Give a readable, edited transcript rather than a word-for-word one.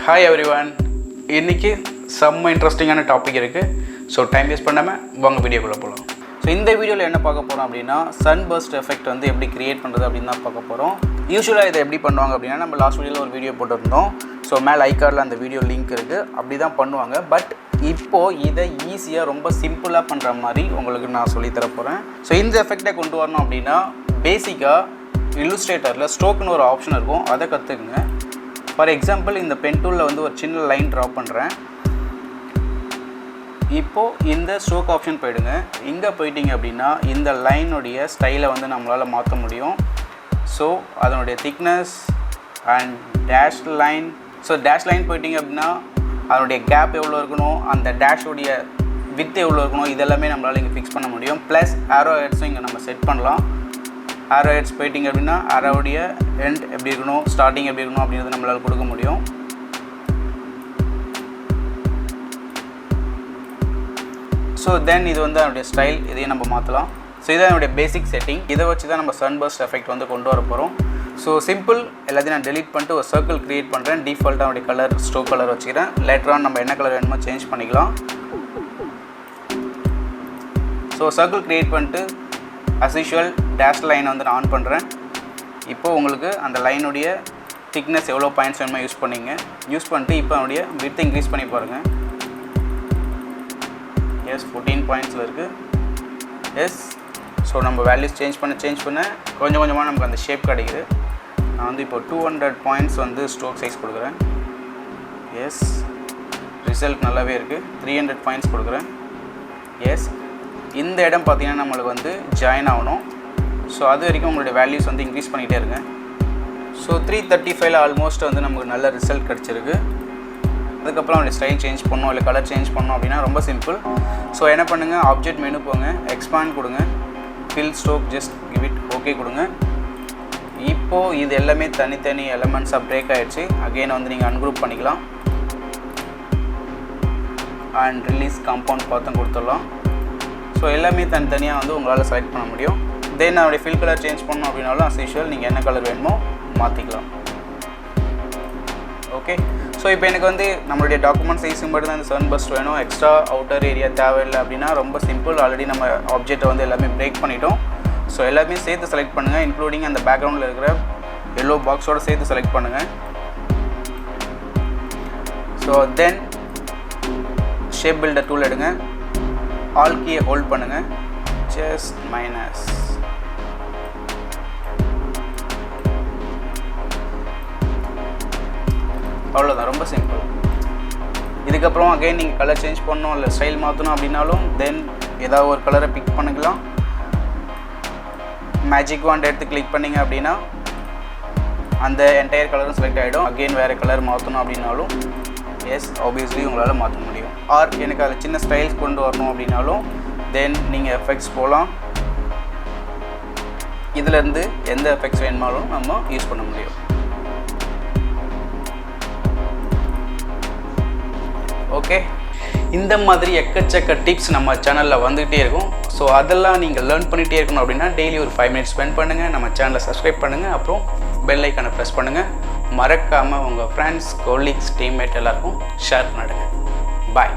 Hi everyone, இன்றைக்கி செம்ம இன்ட்ரெஸ்டிங்கான டாபிக் இருக்குது. ஸோ டைம் வேஸ்ட் பண்ணாமல் வாங்க வீடியோக்குள்ளே போகலாம். ஸோ இந்த வீடியோவில் என்ன பார்க்க போகிறோம் அப்படின்னா, சன்பர்ஸ்ட் எஃபெக்ட் வந்து எப்படி க்ரியேட் பண்ணுறது அப்படின்னு தான் பார்க்க போகிறோம். யூஸ்வலாக இதை எப்படி பண்ணுவாங்க அப்படின்னா, நம்ம லாஸ்ட் வீடியோவில் ஒரு வீடியோ போட்டிருந்தோம். ஸோ மேலே ஐகார்டில் அந்த வீடியோ லிங்க் இருக்குது, அப்படி தான் பண்ணுவாங்க. பட் இப்போது இதை ஈஸியாக ரொம்ப சிம்பிளாக பண்ணுற மாதிரி உங்களுக்கு நான் சொல்லித்தர போகிறேன். ஸோ இந்த எஃபெக்டை கொண்டு வரணும் அப்படின்னா, பேசிக்காக இல்லுஸ்ட்ரேட்டரில் ஸ்ட்ரோக்குன்னு ஒரு ஆப்ஷன் இருக்கும், அதை கற்றுக்குங்க. ஃபார் எக்ஸாம்பிள், இந்த பென் டூலில் வந்து ஒரு சின்ன லைன் ட்ரா பண்ணுறேன். இப்போது இந்த ஸ்ட்ரோக் ஆப்ஷன் போயிடுங்க. இங்கே போயிட்டீங்க அப்படின்னா இந்த லைனுடைய ஸ்டைலை வந்து நம்மளால் மாற்ற முடியும். ஸோ அதனுடைய thickness and dash line. So dash line போயிட்டீங்க அப்படின்னா அதனுடைய கேப் எவ்வளோ இருக்கணும், அந்த டேஷோடைய வித் எவ்வளோ இருக்கணும், இதெல்லாமே நம்மளால் இங்கே ஃபிக்ஸ் பண்ண முடியும். ப்ளஸ் ஆரோ ஹெட்ஸும் இங்கே நம்ம செட் பண்ணலாம். ஆரோ ஹெட்ஸ் போயிட்டிங்க அப்படின்னா ஆரோவுடைய எண்ட் எப்படி இருக்கணும், ஸ்டார்டிங் எப்படி இருக்கணும் அப்படிங்கிறது நம்மளால் கொடுக்க முடியும். ஸோ தென் இது வந்து அதனுடைய ஸ்டைல், இதையும் நம்ம மாற்றலாம். ஸோ இதான் என்னுடைய பேசிக் செட்டிங். இதை வச்சு தான் நம்ம சன்பர்ஸ்ட் எஃபெக்ட் வந்து கொண்டு வர போகிறோம். ஸோ சிம்பிள், எல்லாத்தையும் நான் டெலீட் பண்ணிட்டு ஒரு சர்க்கிள் க்ரியேட் பண்ணுறேன். டிஃபால்ட்டாக அவனுடைய கலர் ஸ்ட்ரோக் கலர் வச்சுக்கிறேன். லேட்டராக நம்ம என்ன கலர் வேணுமோ சேஞ்ச் பண்ணிக்கலாம். ஸோ சர்க்கிள் க்ரியேட் பண்ணிட்டு as usual டேஷ் லைனை வந்து நான் ஆன் பண்ணுறேன். இப்போது உங்களுக்கு அந்த லைனுடைய திக்னஸ் எவ்வளோ பாயிண்ட்ஸ் வேணுமோ யூஸ் பண்ணிங்க. யூஸ் பண்ணிட்டு இப்போ அதனுடைய விட்த் இன்க்ரீஸ் பண்ணி பாருங்கள். எஸ், 14 பாயிண்ட்ஸில் இருக்குது. எஸ். ஸோ நம்ம வேல்யூஸ் சேஞ்ச் பண்ண கொஞ்சம் கொஞ்சமாக நமக்கு அந்த ஷேப் கிடைக்குது. நான் வந்து இப்போ 200 பாயிண்ட்ஸ் வந்து ஸ்ட்ரோக் சைஸ் கொடுக்குறேன். எஸ், ரிசல்ட் நல்லாவே இருக்குது. 300 பாயிண்ட்ஸ் கொடுக்குறேன். எஸ். இந்த இடம் பார்த்திங்கன்னா நம்மளுக்கு வந்து ஜாயின் ஆகணும். ஸோ அது வரைக்கும் உங்களுடைய வேல்யூஸ் வந்து இன்க்ரீஸ் பண்ணிகிட்டே இருங்க. ஸோ 335 ஆல்மோஸ்ட் வந்து நமக்கு நல்ல ரிசல்ட் கிடச்சிருக்கு. அதுக்கப்புறம் அவனுடைய ஸ்டைல் சேஞ்ச் பண்ணணும், இல்லை கலர் சேஞ்ச் பண்ணணும் அப்படின்னா ரொம்ப சிம்பிள். ஸோ என்ன பண்ணுங்கள், ஆப்ஜெக்ட் மெனு போங்க, எக்ஸ்பாண்ட் கொடுங்க, fill stroke just give it okay கொடுங்க. இப்போது இது எல்லாமே தனித்தனி எலமெண்ட்ஸாக பிரேக் ஆகிடுச்சு. அகெயின் வந்து நீங்கள் அன்குரூப் பண்ணிக்கலாம். அண்ட் ரிலீஸ் காம்பவுண்ட் பார்த்து கொடுத்துடலாம். ஸோ எல்லாமே தனித்தனியாக வந்து உங்களால் செலக்ட் பண்ண முடியும். தென் அவருடைய ஃபில் கலர் சேஞ்ச் பண்ணணும் அப்படின்னாலும் அஸ் யூஷுவல் நீங்கள் என்ன கலர் வேணுமோ மாற்றிக்கலாம். ஓகே. ஸோ இப்போ எனக்கு வந்து நம்மளுடைய டாக்குமெண்ட் சைஸும் மட்டும் தான் இந்த சன்பர்ஸ்ட் வேணும், எக்ஸ்ட்ரா அவுட்டர் ஏரியா தேவையில்லை அப்படின்னா ரொம்ப சிம்பிள். ஆல்ரெடி நம்ம ஆப்ஜெக்டை வந்து எல்லாமே பிரேக் பண்ணிட்டோம். ஸோ எல்லாமே சேர்த்து செலக்ட் பண்ணுங்கள், இன்க்ளூடிங் அந்த பேக்ரவுண்டில் இருக்கிற எல்லோ பாக்ஸோடு சேர்த்து செலக்ட் பண்ணுங்கள். So then shape builder tool எடுங்க, ஆல் கீயை ஹோல்ட் பண்ணுங்கள், ஜஸ்ட் மைனஸ். அவ்வளோதான், ரொம்ப சிம்பிள். இதுக்கப்புறம் அகைன் நீங்கள் கலர் சேஞ்ச் பண்ணணும், இல்லை ஸ்டைல் மாற்றணும் அப்படின்னாலும் தென் ஏதாவது ஒரு கலரை பிக் பண்ணிக்கலாம். மேஜிக் வாண்ட் எடுத்து கிளிக் பண்ணிங்க அப்படின்னா அந்த என்டையர் கலரும் செலக்ட் ஆகிடும். அகெயின் வேறு கலர் மாற்றணும் அப்படின்னாலும் எஸ், ஆப்வியஸ்லி உங்களால் மாற்ற முடியும். ஆர் எனக்கு அதில் சின்ன ஸ்டைல்ஸ் கொண்டு வரணும் அப்படின்னாலும் தென் நீங்கள் எஃபெக்ட்ஸ் போகலாம். இதிலேருந்து எந்த எஃபெக்ட்ஸ் வேணுமாலும் நம்ம யூஸ் பண்ண முடியும். ஓகே. இந்த மாதிரி எக்கச்சக்க டிப்ஸ் நம்ம சேனலில் வந்துகிட்டே இருக்கும். ஸோ அதெல்லாம் நீங்கள் லேர்ன் பண்ணிகிட்டே இருக்கணும் அப்படின்னா டெய்லி ஒரு 5 மினிட்ஸ் ஸ்பெண்ட் பண்ணுங்கள். நம்ம சேனலை சப்ஸ்கிரைப் பண்ணுங்கள், அப்புறம் பெல் ஐக்கானை ப்ரெஸ் பண்ணுங்கள். மறக்காமல் உங்கள் ஃப்ரெண்ட்ஸ், கொலீக்ஸ், டீம்மேட் எல்லாருக்கும் ஷேர் பண்ணுங்கள். பாய்.